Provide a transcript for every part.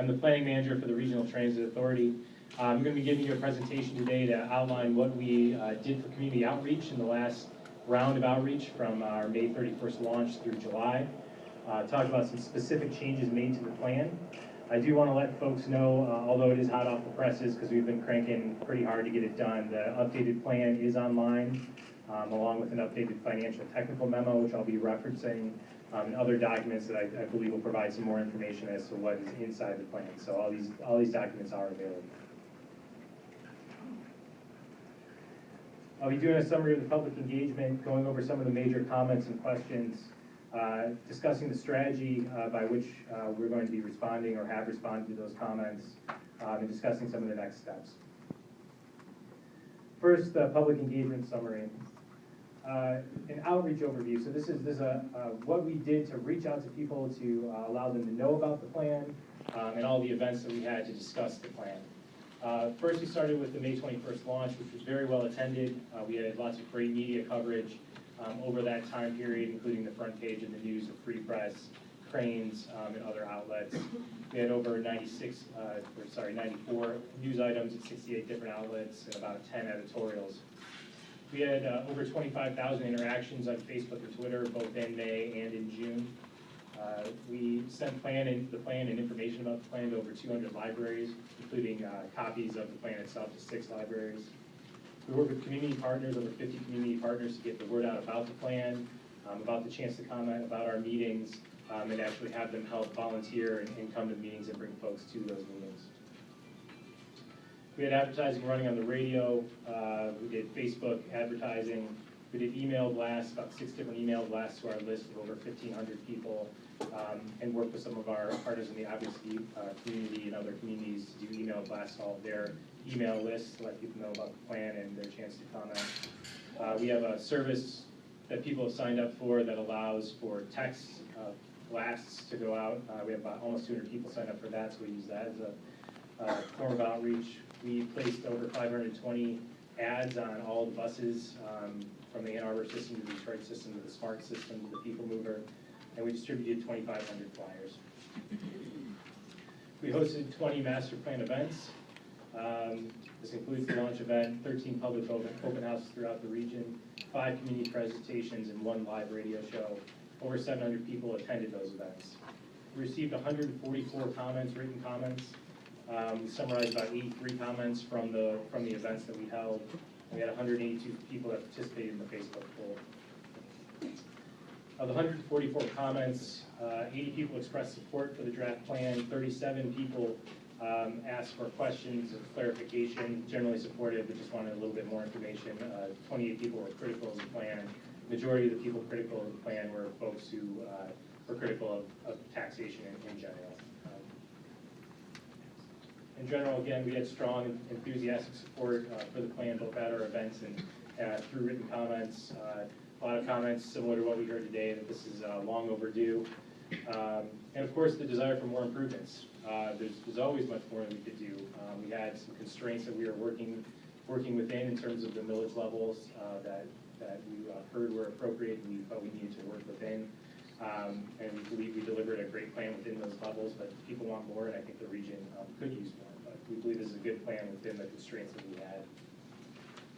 I'm the planning manager for the Regional Transit Authority. I'm going to be giving you a presentation today to outline what we did for community outreach in the last round of outreach from our May 31st launch through July. Talk about some specific changes made to the plan. I do want to let folks know, although it is hot off the presses because we've been cranking pretty hard to get it done, the updated plan is online, along with an updated financial technical memo, which I'll be referencing, and other documents that I believe will provide some more information as to what is inside the plan. So all these documents are available. I'll be doing a summary of the public engagement, going over some of the major comments and questions, discussing the strategy by which we're going to be responding or have responded to those comments, and discussing some of the next steps. First, the public engagement summary. An outreach overview. So this is what we did to reach out to people to allow them to know about the plan and all the events that we had to discuss the plan. First, we started with the May 21st launch, which was very well attended. We had lots of great media coverage over that time period, including the front page of the news of Free Press, Cranes, and other outlets. We had over 94 news items at 68 different outlets and about 10 editorials. We had over 25,000 interactions on Facebook and Twitter, both in May and in June. We sent the plan and information about the plan to over 200 libraries, including copies of the plan itself to 6 libraries. We worked with community partners, over 50 community partners, to get the word out about the plan, about the chance to comment, about our meetings, and actually have them help volunteer and come to meetings and bring folks to those meetings. We had advertising running on the radio. We did Facebook advertising. We did email blasts, about 6 different email blasts to our list of over 1,500 people, and worked with some of our partners in the obviously community and other communities to do email blasts to all of their email lists to let people know about the plan and their chance to comment. We have a service that people have signed up for that allows for text blasts to go out. We have about almost 200 people signed up for that, so we use that as a form of outreach. We placed over 520 ads on all the buses, from the Ann Arbor system to the Detroit system to the SMART system to the People Mover, and we distributed 2,500 flyers. We hosted 20 master plan events. This includes the launch event, 13 public open houses throughout the region, 5 community presentations, and 1 live radio show. Over 700 people attended those events. We received 144 comments, written comments. We summarized about 83 comments from the events that we held. And we had 182 people that participated in the Facebook poll. Of the 144 comments, 80 people expressed support for the draft plan. 37 people asked for questions of clarification, generally supported, but just wanted a little bit more information. 28 people were critical of the plan. Majority of the people critical of the plan were folks who were critical of taxation in general. In general, again, we had strong, enthusiastic support for the plan, both at our events and through written comments. A lot of comments similar to what we heard today, that this is long overdue. And of course, the desire for more improvements. There's always much more that we could do. We had some constraints that we were working within in terms of the millage levels that we heard were appropriate and we felt we needed to work within. And we believe we delivered a great plan within those levels, but people want more, and I think the region could use more. But we believe this is a good plan within the constraints that we had.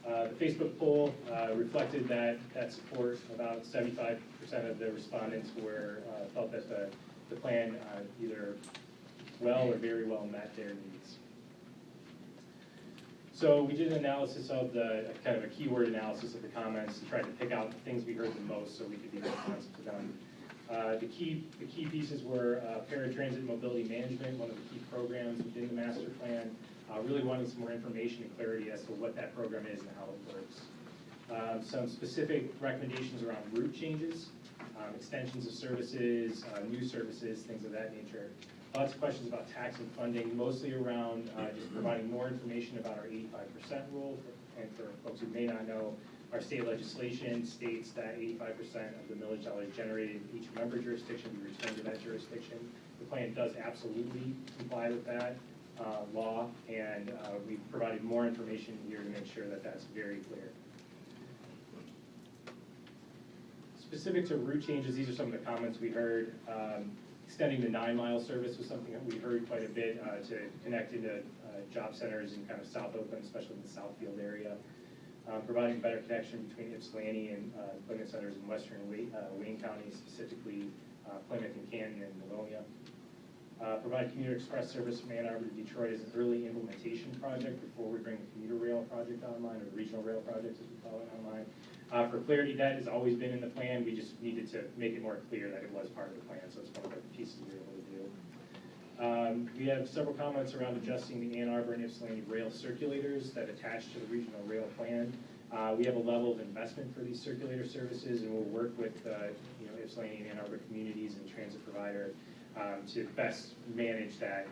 The Facebook poll reflected that support. About 75% of the respondents felt that the plan either well or very well met their needs. So we did an analysis of kind of a keyword analysis of the comments and tried to pick out the things we heard the most so we could be responsive to them. The key pieces were paratransit mobility management, one of the key programs within the master plan. Really wanting some more information and clarity as to what that program is and how it works. Some specific recommendations around route changes, extensions of services, new services, things of that nature. Lots of questions about tax and funding, mostly around just providing more information about our 85% rule. And for folks who may not know, our state legislation states that 85% of the millage dollars generated in each member jurisdiction be returned to that jurisdiction. The plan does absolutely comply with that law, and we've provided more information here to make sure that that's very clear. Specific to route changes, these are some of the comments we heard. Extending the 9-mile service was something that we heard quite a bit to connect into job centers in kind of South Oakland, especially in the Southfield area. Providing better connection between Ypsilanti and employment centers in western Wayne County, specifically Plymouth and Canton and Livonia. Provide commuter express service from Ann Arbor to Detroit as an early implementation project before we bring the commuter rail project online, or the regional rail project as we call it online. For clarity, that has always been in the plan. We just needed to make it more clear that it was part of the plan, so it's one of the pieces we were able to do. We have several comments around adjusting the Ann Arbor and Ypsilanti rail circulators that attach to the regional rail plan. We have a level of investment for these circulator services, and we'll work with Ypsilanti and Ann Arbor communities and transit provider to best manage that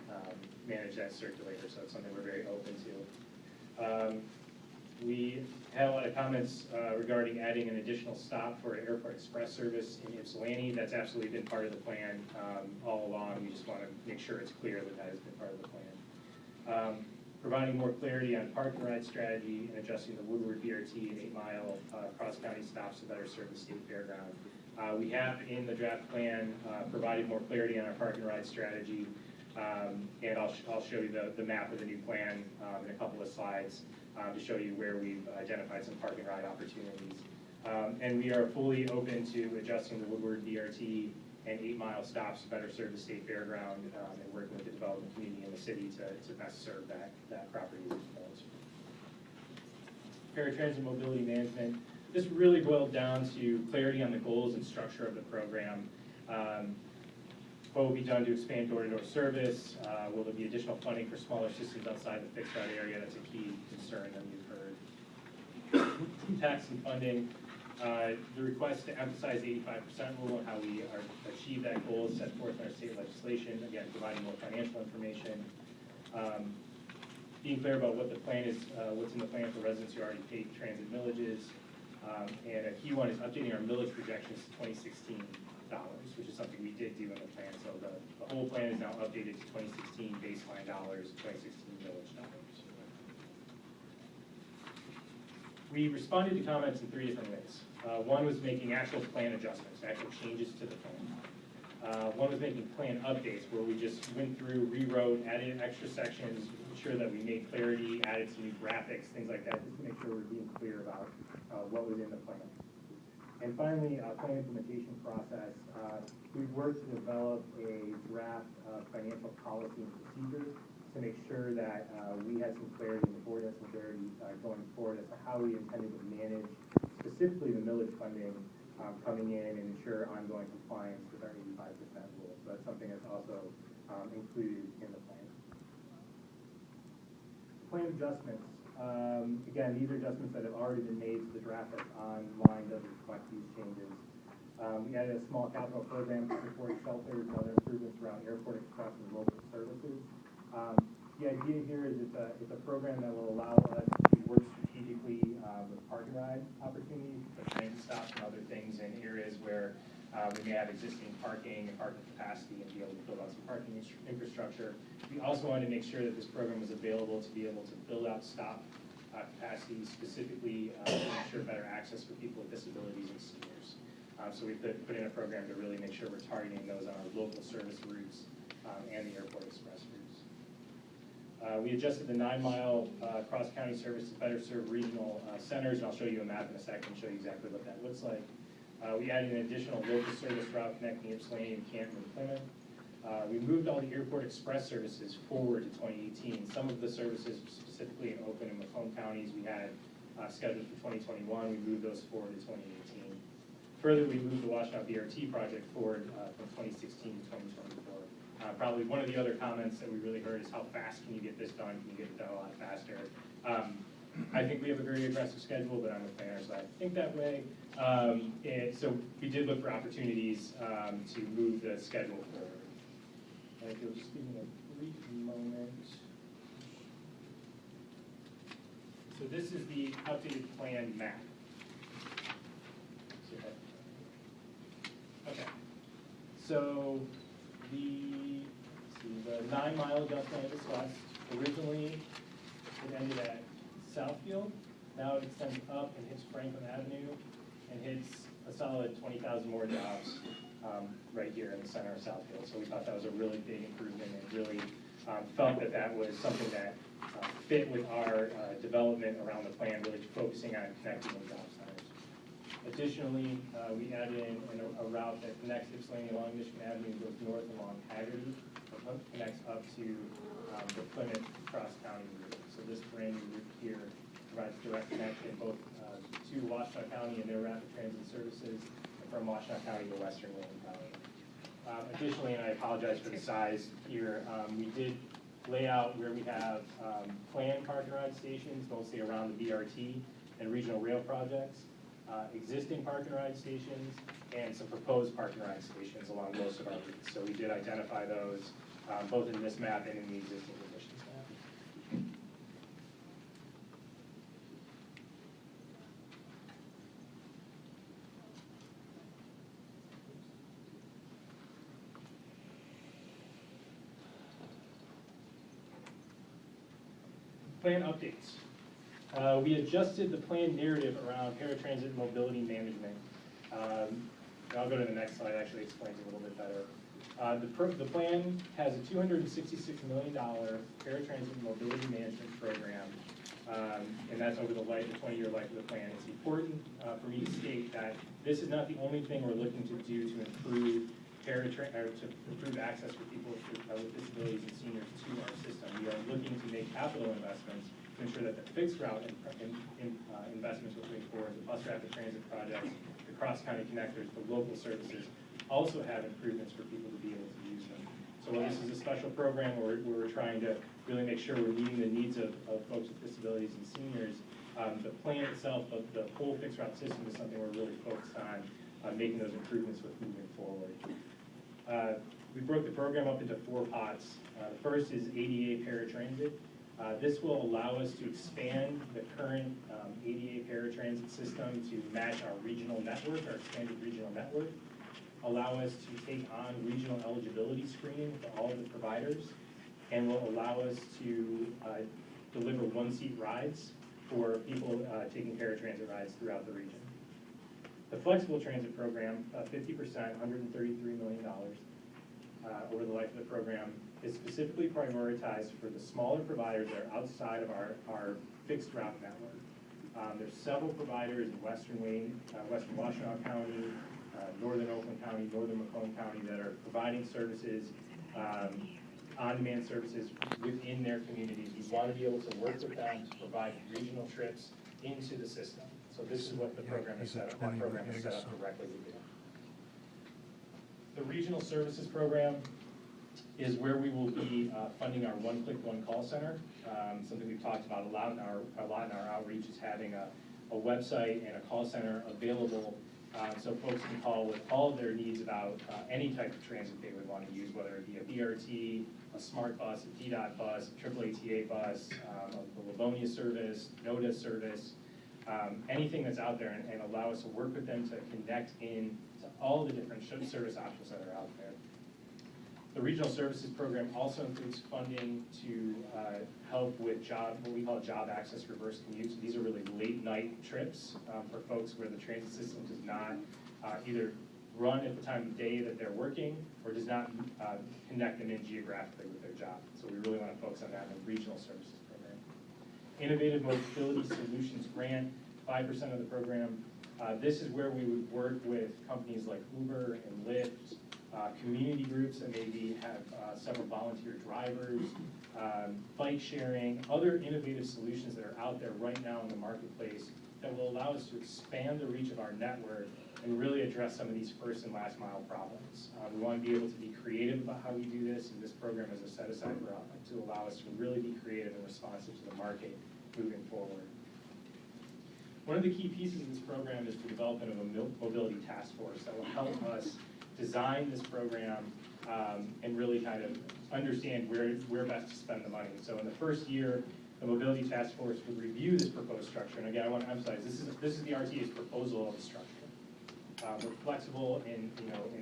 circulator. So it's something we're very open to. We had a lot of comments regarding adding an additional stop for an airport express service in Ypsilanti. That's absolutely been part of the plan all along. We just want to make sure it's clear that that has been part of the plan. Providing more clarity on park and ride strategy and adjusting the Woodward BRT and 8-mile cross-county stops to better serve the state fairground. We have in the draft plan provided more clarity on our park and ride strategy, and I'll show you the map of the new plan in a couple of slides to show you where we've identified some park and ride opportunities. And we are fully open to adjusting the Woodward BRT and 8-mile stops to better serve the state fairground and working with the development community in the city to best serve that property as well. Paratransit mobility management. This really boiled down to clarity on the goals and structure of the program. What will be done to expand door-to-door service? Will there be additional funding for smaller systems outside the fixed route area? That's a key concern that we've heard. Tax and funding. The request to emphasize the 85% rule and how we achieve that goal is set forth in our state legislation. Again, providing more financial information. Being clear about what the plan is, what's in the plan for residents who already paid transit millages. And a key one is updating our millage projections to 2016 dollars, which is something we did do in the plan. So the whole plan is now updated to 2016 baseline dollars, 2016 millage dollars. We responded to comments in 3 different ways. One was making actual plan adjustments, actual changes to the plan. One was making plan updates, where we just went through, rewrote, added extra sections, ensure that we made clarity, added some new graphics, things like that, just to make sure we're being clear about what was in the plan. And finally, plan implementation process. We've worked to develop a draft financial policy and procedures to make sure that we had some clarity and the board has some clarity going forward as to how we intended to manage specifically the millage funding coming in and ensure ongoing compliance with our 85% rule. So that's something that's also included in the plan. Plan adjustments. Again, these are adjustments that have already been made to the draft that's online that reflect these changes. We added a small capital program to support shelters and other improvements around airport express and local services. The idea here is it's a program that will allow us to work strategically with park and ride opportunities, the train stops and other things in areas where we may have existing parking and parking capacity and be able to build out some parking infrastructure. We also wanted to make sure that this program was available to be able to build out stop capacity specifically to ensure better access for people with disabilities and seniors. So we put in a program to really make sure we're targeting those on our local service routes and the airport express routes. We adjusted the 9-mile cross-county service to better serve regional centers, and I'll show you a map in a second and show you exactly what that looks like. We added an additional local service route connecting Ypsilanti and Canton and Plymouth. We moved all the airport express services forward to 2018. Some of the services, specifically in Oakland and Macomb counties, we had scheduled for 2021. We moved those forward to 2018. Further, we moved the Washtenaw BRT project forward from 2016 to 2024. Probably one of the other comments that we really heard is how fast can you get this done? Can you get it done a lot faster? I think we have a very aggressive schedule, but I'm a planner, so I think that way. So we did look for opportunities to move the schedule forward. And if you'll just give me a brief moment. So this is the updated plan map. Okay. So the 9-mile adjustment I discussed, originally it ended at Southfield. Now it extends up and hits Franklin Avenue and hits a solid 20,000 more jobs right here in the center of Southfield. So we thought that was a really big improvement and really felt that that was something that fit with our development around the plan, really focusing on connecting with job centers. Additionally, we added in a route that connects Ypsilanti along Michigan Avenue and goes north along Haggerty, and connects up to the Plymouth cross-county route. So this brand new route here provides direct connection both to Washtenaw County and their rapid transit services, and from Washtenaw County to Western Wayne County. Additionally, and I apologize for the size here, we did lay out where we have planned park and ride stations, mostly around the BRT and regional rail projects, existing park and ride stations, and some proposed park and ride stations along most of our routes. So we did identify those both in this map and in the existing conditions map. Plan updates. We adjusted the plan narrative around paratransit mobility management. I'll go to the next slide, actually explains it a little bit better. The plan has a $266 million paratransit mobility management program, and that's over the 20-year life of the plan. It's important for me to state that this is not the only thing we're looking to do to improve access for people with disabilities and seniors to our system. We are looking to make capital investments to ensure that the fixed route investments we're putting forward, the bus rapid transit projects, the cross-county connectors, the local services, also have improvements for people to be able to use them. So while this is a special program where we're trying to really make sure we're meeting the needs of folks with disabilities and seniors, the plan itself, the whole fixed route system is something we're really focused on making those improvements with moving forward. We broke the program up into 4 pots. The first is ADA paratransit. This will allow us to expand the current ADA paratransit system to match our regional network, our expanded regional network, allow us to take on regional eligibility screening for all of the providers, and will allow us to deliver one-seat rides for people taking paratransit rides throughout the region. The flexible transit program, 50%, $133 million over the life of the program, is specifically prioritized for the smaller providers that are outside of our fixed route network. There's several providers in Western Wayne, Western Washtenaw County, Northern Oakland County, Northern Macomb County that are providing services, on-demand services within their communities. We want to be able to work with them to provide regional trips into the system. So this is what the program is set up. That program is set up directly with you. The regional services program is where we will be funding our one-click, one-call center. Something we've talked about a lot in our outreach is having a website and a call center available so folks can call with all of their needs about any type of transit they would want to use, whether it be a BRT, a smart bus, a DDOT bus, a AAA bus, a Livonia service, NODA service, anything that's out there, and allow us to work with them to connect in to all the different service options that are out there. The Regional Services Program also includes funding to help with what we call job access reverse commutes. These are really late night trips for folks where the transit system does not either run at the time of day that they're working or does not connect them in geographically with their job. So we really want to focus on that in the Regional Services Program. Innovative Mobility Solutions Grant, 5% of the program. This is where we would work with companies like Uber and Lyft, community groups that maybe have several volunteer drivers, bike sharing, other innovative solutions that are out there right now in the marketplace that will allow us to expand the reach of our network and really address some of these first and last mile problems. We want to be able to be creative about how we do this, and this program is a set aside to allow us to really be creative and responsive to the market moving forward. One of the key pieces of this program is the development of a mobility task force that will help us design this program and really kind of understand where best to spend the money. So in the first year, the mobility task force would review this proposed structure. And again, I want to emphasize this is the RTA's proposal of the structure. We're flexible in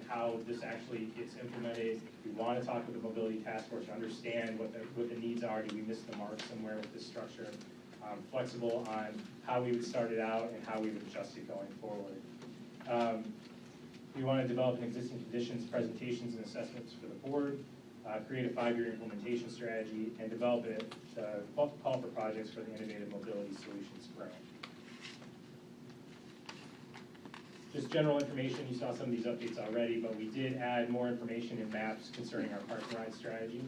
how this actually gets implemented. We want to talk with the mobility task force to understand what the needs are. Do we miss the mark somewhere with this structure? Flexible on how we would start it out and how we would adjust it going forward. We want to develop an existing conditions, presentations, and assessments for the board, create a 5-year implementation strategy, and develop a call for projects for the Innovative Mobility Solutions Grant. Just general information, you saw some of these updates already, but we did add more information in maps concerning our park and ride strategy.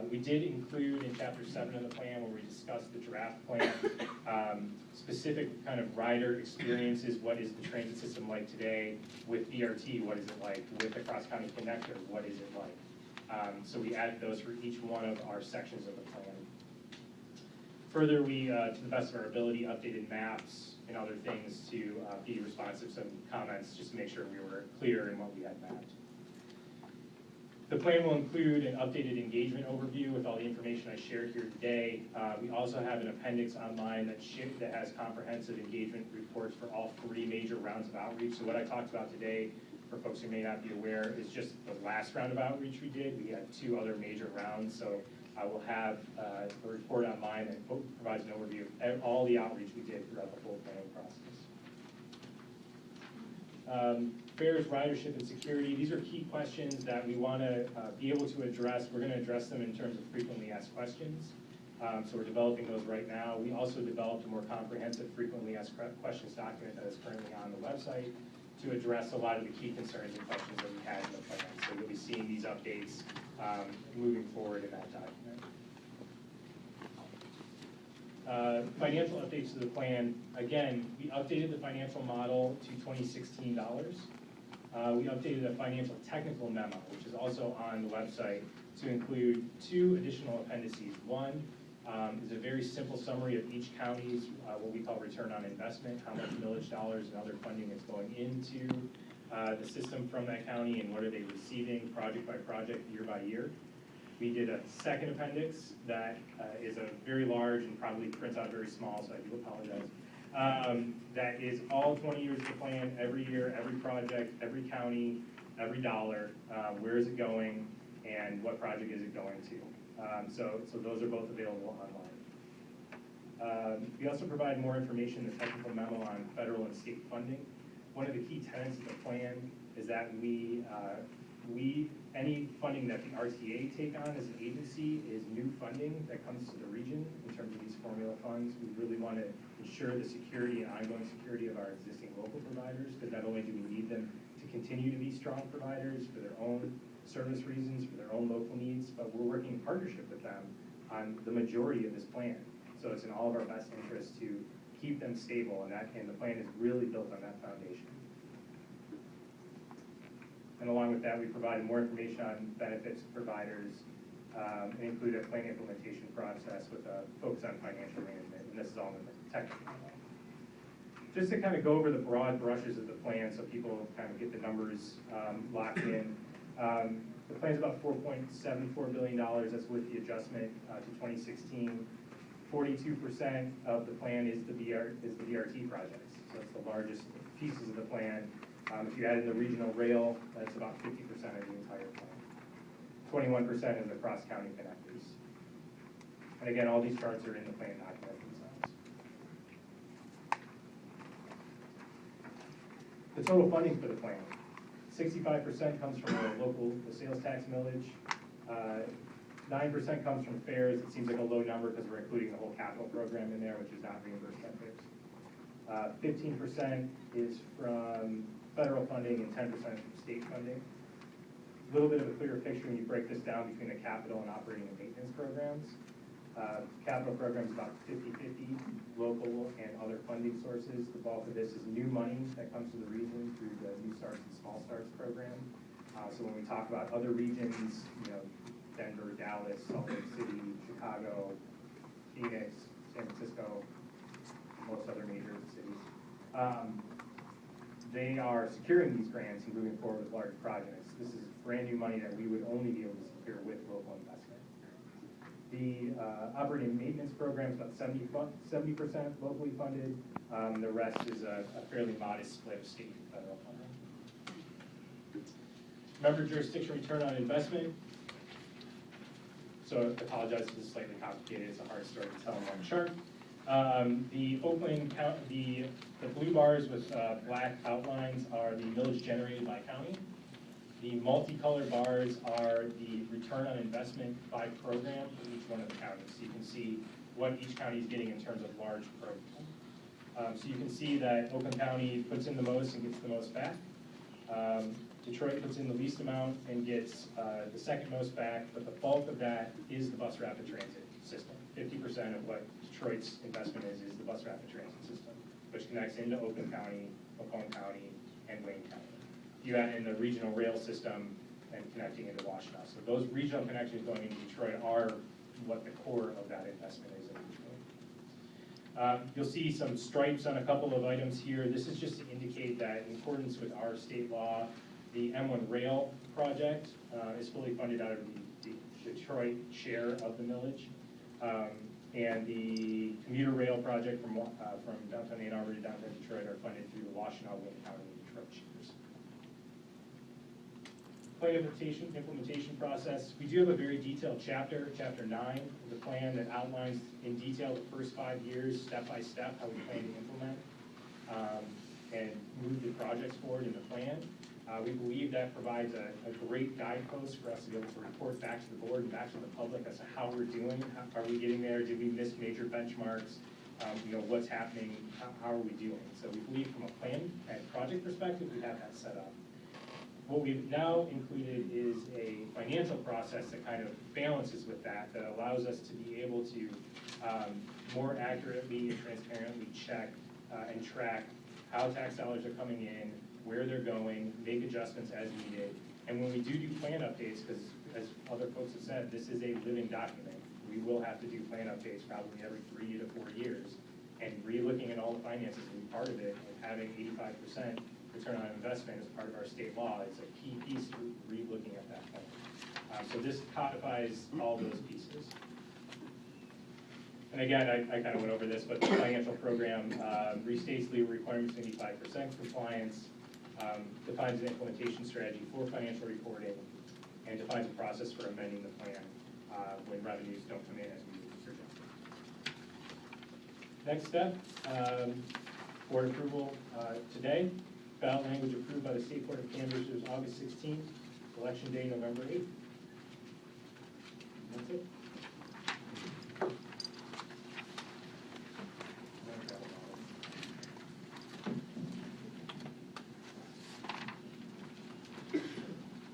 We did include in Chapter 7 of the plan, where we discussed the draft plan, specific kind of rider experiences. What is the transit system like today? With BRT, what is it like? With the cross-county connector, what is it like? So we added those for each one of our sections of the plan. Further, we, to the best of our ability, updated maps and other things to be responsive to some comments, just to make sure we were clear in what we had mapped. The plan will include an updated engagement overview with all the information I shared here today. We also have an appendix online that has comprehensive engagement reports for all 3 major rounds of outreach. So what I talked about today, for folks who may not be aware, is just the last round of outreach we did. We had 2 other major rounds, so I will have a report online that provides an overview of all the outreach we did throughout the whole planning process. Fares, ridership, and security. These are key questions that we want to be able to address. We're going to address them in terms of frequently asked questions. So we're developing those right now. We also developed a more comprehensive frequently asked questions document that is currently on the website to address a lot of the key concerns and questions that we had in the plan. So you'll be seeing these updates moving forward in that document. Financial updates to the plan. Again, we updated the financial model to 2016 dollars. We updated the financial technical memo, which is also on the website, to include 2 additional appendices. One is a very simple summary of each county's what we call return on investment, how much millage dollars and other funding is going into the system from that county, and what are they receiving project by project, year by year. We did a second appendix that is a very large and probably prints out very small, so I do apologize. That is all 20 years of the plan, every year, every project, every county, every dollar, where is it going, and what project is it going to. So those are both available online. We also provide more information in the technical memo on federal and state funding. One of the key tenets of the plan is that any funding that the RTA take on as an agency is new funding that comes to the region in terms of these formula funds. We really want to ensure the security and ongoing security of our existing local providers, because not only do we need them to continue to be strong providers for their own service reasons, for their own local needs, but we're working in partnership with them on the majority of this plan. So it's in all of our best interest to keep them stable, and the plan is really built on that foundation. And along with that, we provide more information on benefits to providers and include a plan implementation process with a focus on financial management, and this is all in the technical model. Just to kind of go over the broad brushes of the plan so people kind of get the numbers locked in. The plan is about $4.74 billion. That's with the adjustment to 2016. 42% of the plan is the BRT projects. So it's the largest pieces of the plan. If you add in the regional rail, that's about 50% of the entire plan. 21% is the cross-county connectors. And again, all these charts are in the plan document themselves. The total funding for the plan. 65% comes from the sales tax millage. 9% comes from fares. It seems like a low number because we're including the whole capital program in there, which is not reimbursed by fares. 15% is from federal funding and 10% from state funding. A little bit of a clearer picture when you break this down between the capital and operating and maintenance programs. Capital programs about 50-50, local and other funding sources. The bulk of this is new money that comes to the region through the New Starts and Small Starts program. So when we talk about other regions, Denver, Dallas, Salt Lake City, Chicago, Phoenix, San Francisco, most other major cities, they are securing these grants and moving forward with large projects. This is brand new money that we would only be able to secure with local investment. The operating and maintenance program is about 70% locally funded. The rest is a fairly modest split of state and federal funding. Member jurisdiction return on investment. So I apologize, this is slightly complicated. It's a hard story to tell in one chart. The Oakland, the blue bars with black outlines are the millage generated by county. The multicolored bars are the return on investment by program for each one of the counties. So you can see what each county is getting in terms of large programs. So you can see that Oakland County puts in the most and gets the most back. Detroit puts in the least amount and gets the second most back, but the bulk of that is the bus rapid transit system. 50% of what Detroit's investment is the bus rapid transit system, which connects into Oakland County, Macomb County, and Wayne County. You add in the regional rail system and connecting into Washtenaw. So those regional connections going into Detroit are what the core of that investment is in Detroit. You'll see some stripes on a couple of items here. This is just to indicate that in accordance with our state law, the M1 rail project is fully funded out of the Detroit share of the millage. And the commuter rail project from downtown Ann Arbor to downtown Detroit are funded through the Washtenaw, Wayne County, and Detroit shares. Plan implementation process. We do have a very detailed chapter, chapter 9 of the plan, that outlines in detail the first 5 years, step by step, how we plan to implement and move the projects forward in the plan. We believe that provides a great guidepost for us to be able to report back to the board and back to the public as to how we're doing. Are we getting there? Did we miss major benchmarks? What's happening? How are we doing? So we believe from a plan and project perspective, we have that set up. What we've now included is a financial process that kind of balances with that allows us to be able to more accurately and transparently check and track how tax dollars are coming in, where they're going, make adjustments as needed. And when we do plan updates, because as other folks have said, this is a living document. We will have to do plan updates probably every 3 to 4 years. And re-looking at all the finances will be part of it, and having 85% return on investment as part of our state law is a key piece to re-looking at that plan. So this codifies all those pieces. And again, I kind of went over this, but the financial program restates legal requirements to 85% compliance, defines an implementation strategy for financial reporting, and defines a process for amending the plan when revenues don't come in as we project. Next step, board approval today. Ballot language approved by the State Board of Canvassers August 16th, election day November 8th. That's it.